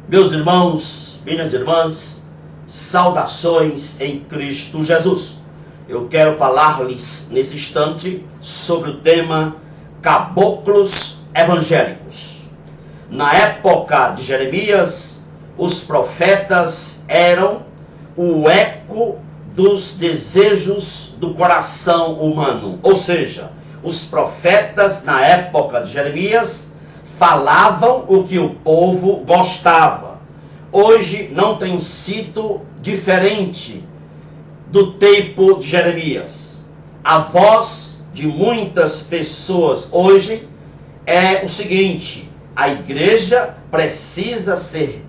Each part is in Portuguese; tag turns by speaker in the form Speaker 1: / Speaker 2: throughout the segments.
Speaker 1: Meus irmãos, minhas irmãs, saudações em Cristo Jesus. Eu quero falar-lhes nesse instante sobre o tema caboclos evangélicos. Na época de Jeremias, os profetas eram o eco dos desejos do coração humano. Ou seja, os profetas na época de Jeremias falavam o que o povo gostava. Hoje não tem sido diferente do tempo de Jeremias. A voz de muitas pessoas hoje é o seguinte: a igreja precisa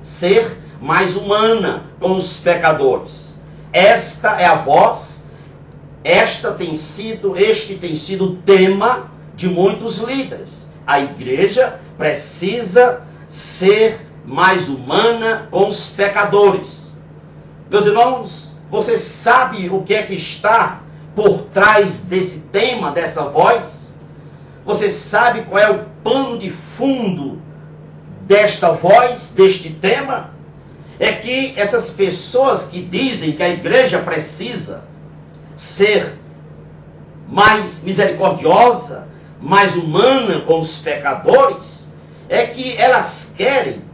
Speaker 1: ser mais humana com os pecadores. Esta é a voz, este tem sido o tema de muitos líderes. A igreja precisa ser mais humana com os pecadores. Meus irmãos, você sabe o que é que está por trás desse tema, dessa voz? Você sabe qual é o pano de fundo desta voz, deste tema? É que essas pessoas que dizem que a igreja precisa ser mais misericordiosa, mais humana com os pecadores, é que elas querem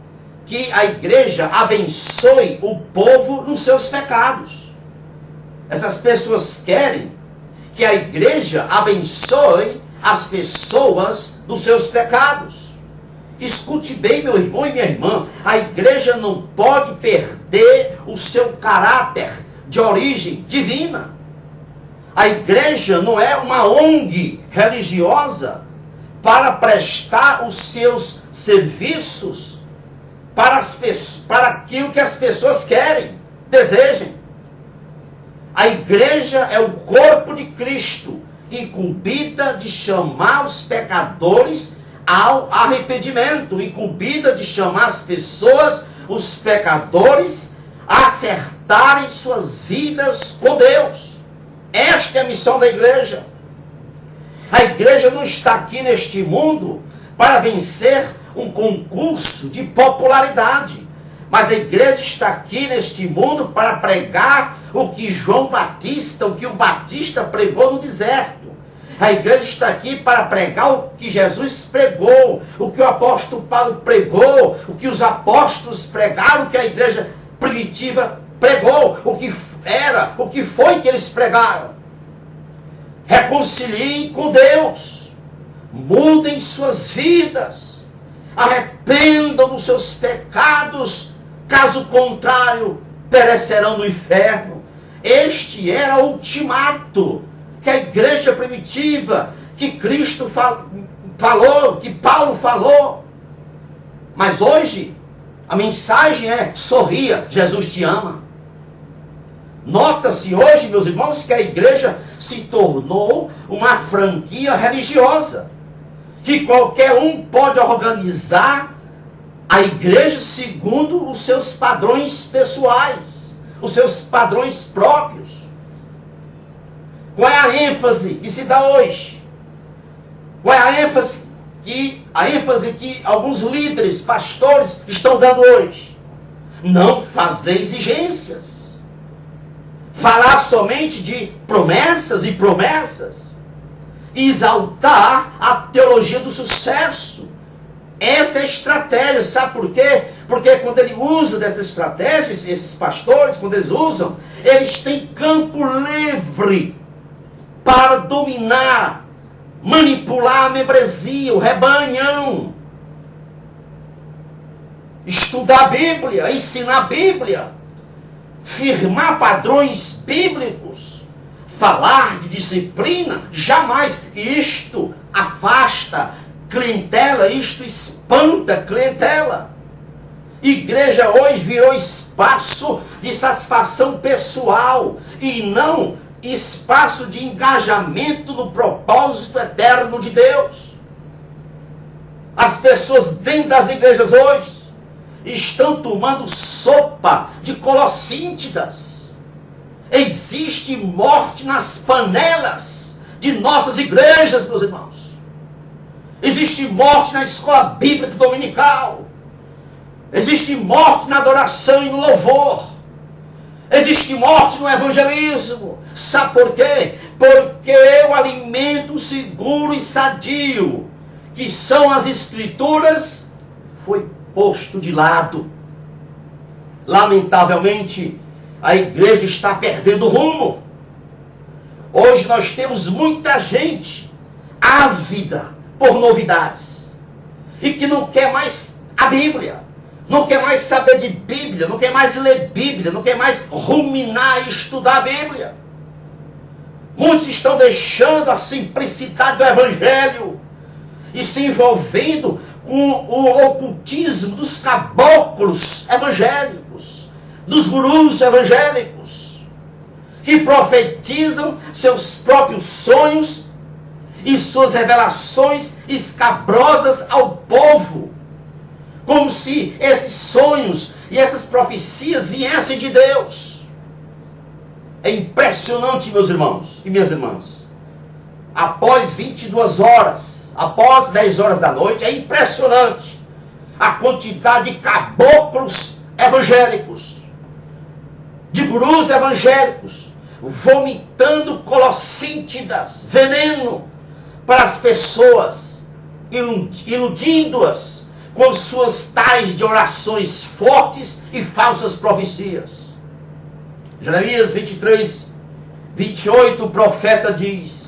Speaker 1: que a igreja abençoe o povo nos seus pecados. Essas pessoas querem que a igreja abençoe as pessoas dos seus pecados. Escute bem, meu irmão e minha irmã, a igreja não pode perder o seu caráter de origem divina. A igreja não é uma ONG religiosa para prestar os seus serviços para aquilo que as pessoas querem, desejem. A igreja é o corpo de Cristo, incumbida de chamar os pecadores ao arrependimento, incumbida de chamar as pessoas, os pecadores, a acertarem suas vidas com Deus. Esta é a missão da igreja. A igreja não está aqui neste mundo para vencer um concurso de popularidade, mas a igreja está aqui neste mundo para pregar o que João Batista, o que o Batista pregou no deserto. A igreja está aqui para pregar o que Jesus pregou, o que o apóstolo Paulo pregou, o que os apóstolos pregaram, o que a igreja primitiva pregou, o que foi que eles pregaram. Reconciliem com Deus, mudem suas vidas, arrependam dos seus pecados, caso contrário, perecerão no inferno. Este era o ultimato que a igreja primitiva, que Cristo falou, que Paulo falou. Mas hoje, a mensagem é: sorria, Jesus te ama. Nota-se hoje, meus irmãos, que a igreja se tornou uma franquia religiosa, que qualquer um pode organizar a igreja segundo os seus padrões pessoais, os seus padrões próprios. Qual é a ênfase que se dá hoje? Qual é a ênfase que alguns líderes, pastores estão dando hoje? Não fazer exigências. Falar somente de promessas e promessas. Exaltar a teologia do sucesso. Essa é a estratégia, sabe por quê? Porque quando ele usa dessas estratégias, esses pastores, quando eles usam, eles têm campo livre para dominar, manipular a membresia, o rebanhão. Estudar a Bíblia, ensinar a Bíblia, firmar padrões bíblicos, falar de disciplina, jamais. Isto afasta clientela, isto espanta clientela. Igreja hoje virou espaço de satisfação pessoal e não espaço de engajamento no propósito eterno de Deus. As pessoas dentro das igrejas hoje estão tomando sopa de colossíntidas. Existe morte nas panelas de nossas igrejas, meus irmãos. Existe morte na escola bíblica dominical. Existe morte na adoração e no louvor. Existe morte no evangelismo. Sabe por quê? Porque o alimento seguro e sadio, que são as Escrituras, foi posto de lado. Lamentavelmente, a igreja está perdendo o rumo. Hoje nós temos muita gente ávida por novidades e que não quer mais a Bíblia, não quer mais saber de Bíblia, não quer mais ler Bíblia, não quer mais ruminar e estudar a Bíblia. Muitos estão deixando a simplicidade do Evangelho e se envolvendo com o ocultismo dos caboclos evangélicos, dos gurus evangélicos, que profetizam seus próprios sonhos e suas revelações escabrosas ao povo, como se esses sonhos e essas profecias viessem de Deus. É impressionante, meus irmãos e minhas irmãs. Após 22 horas, após 10 horas da noite, é impressionante a quantidade de caboclos evangélicos, de gurus evangélicos, vomitando colossíntidas, veneno para as pessoas, iludindo-as com suas tais de orações fortes e falsas profecias. Jeremias 23, 28, o profeta diz: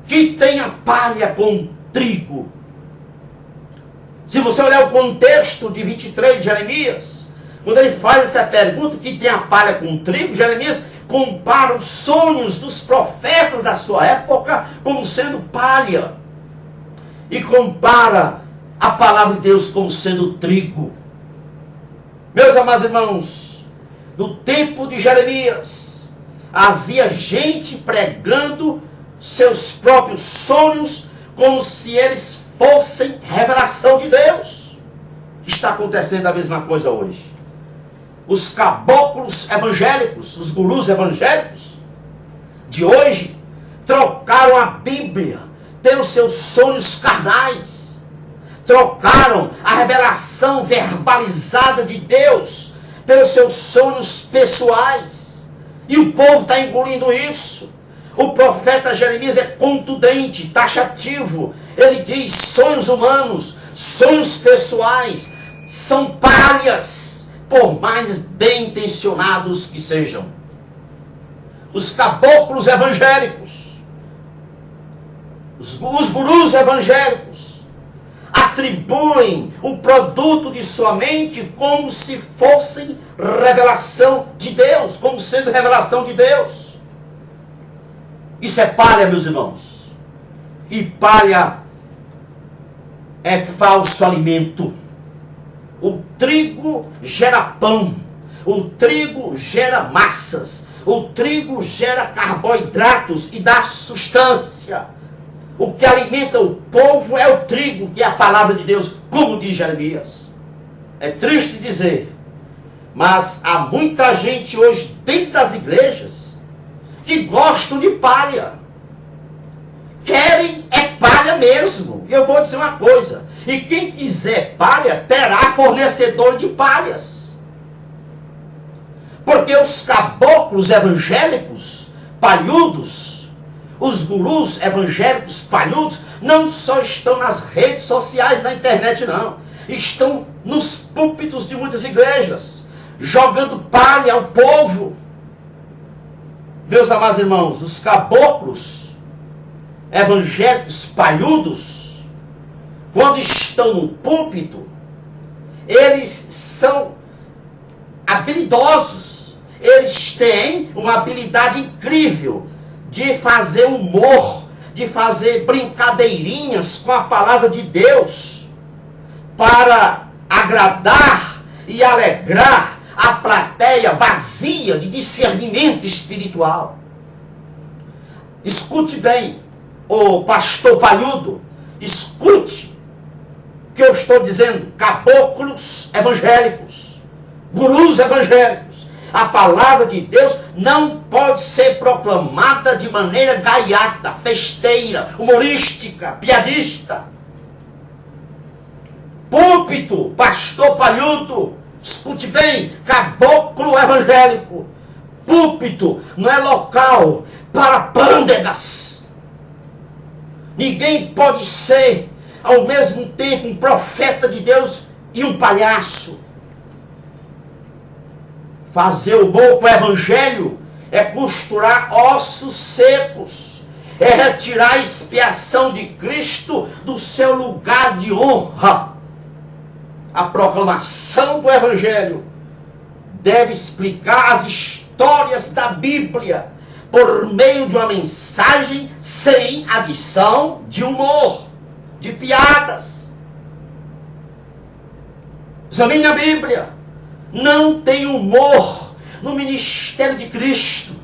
Speaker 1: que tenha palha com trigo. Se você olhar o contexto de 23 de Jeremias, quando ele faz essa pergunta, que tem a palha com trigo, Jeremias compara os sonhos dos profetas da sua época como sendo palha. E compara a palavra de Deus como sendo trigo. Meus amados irmãos, no tempo de Jeremias, havia gente pregando seus próprios sonhos como se eles fossem revelação de Deus. Está acontecendo a mesma coisa hoje. Os caboclos evangélicos, os gurus evangélicos de hoje, trocaram a Bíblia pelos seus sonhos carnais. Trocaram a revelação verbalizada de Deus pelos seus sonhos pessoais. E o povo está engolindo isso. O profeta Jeremias é contundente, taxativo. Ele diz: sonhos humanos, sonhos pessoais, são palhas, por mais bem intencionados que sejam. Os caboclos evangélicos, os gurus evangélicos, atribuem o produto de sua mente como se fossem revelação de Deus, como sendo revelação de Deus. Isso é palha, meus irmãos. E palha é falso alimento. O trigo gera pão, o trigo gera massas, o trigo gera carboidratos e dá sustância. O que alimenta o povo é o trigo, que é a palavra de Deus, como diz Jeremias. É triste dizer, mas há muita gente hoje dentro das igrejas que gostam de palha. Querem é palha mesmo. E eu vou dizer uma coisa: e quem quiser palha, terá fornecedor de palhas. Porque os caboclos evangélicos palhudos, os gurus evangélicos palhudos, não só estão nas redes sociais, na internet não. Estão nos púlpitos de muitas igrejas, jogando palha ao povo. Meus amados irmãos, os caboclos evangélicos palhudos, quando estão no púlpito, eles são habilidosos. Eles têm uma habilidade incrível de fazer humor, de fazer brincadeirinhas com a palavra de Deus, para agradar e alegrar a plateia vazia de discernimento espiritual. Escute bem, ô pastor palhudo, escute o que eu estou dizendo. Caboclos evangélicos, gurus evangélicos, a palavra de Deus não pode ser proclamada de maneira gaiata, festeira, humorística, piadista. Púlpito, pastor palhudo, escute bem, caboclo evangélico. Púlpito não é local para pândegas. Ninguém pode ser ao mesmo tempo um profeta de Deus e um palhaço. Fazer o bom com o evangelho é costurar ossos secos, é retirar a expiação de Cristo do seu lugar de honra. A proclamação do evangelho deve explicar as histórias da Bíblia por meio de uma mensagem sem adição de humor, de piadas. Examine a Bíblia. Não tem humor no ministério de Cristo.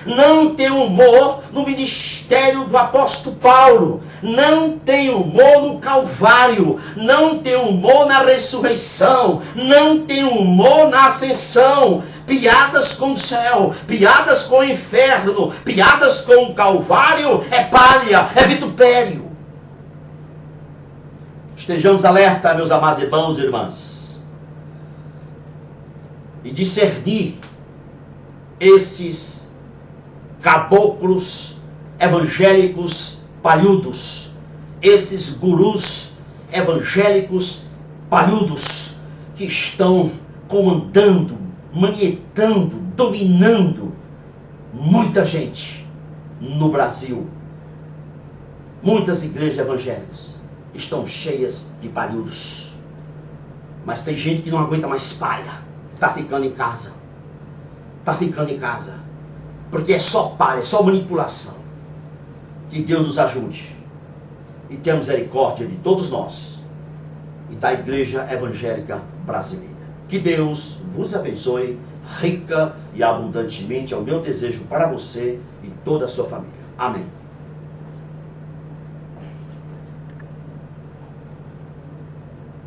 Speaker 1: Não tem humor no ministério do apóstolo Paulo. Não tem humor no Calvário. Não tem humor na ressurreição. Não tem humor na ascensão. Piadas com o céu, piadas com o inferno, piadas com o Calvário é palha, é vitupério. Estejamos alerta, meus amados irmãos e irmãs, e discernir esses caboclos evangélicos palhudos, esses gurus evangélicos palhudos que estão comandando, manietando, dominando muita gente no Brasil. Muitas igrejas evangélicas estão cheias de palhudos, mas tem gente que não aguenta mais palha. Está ficando em casa. Está ficando em casa. Porque é só palha, é só manipulação. Que Deus nos ajude. E tenha misericórdia de todos nós. E da igreja evangélica brasileira. Que Deus vos abençoe rica e abundantemente. É o meu desejo para você e toda a sua família. Amém.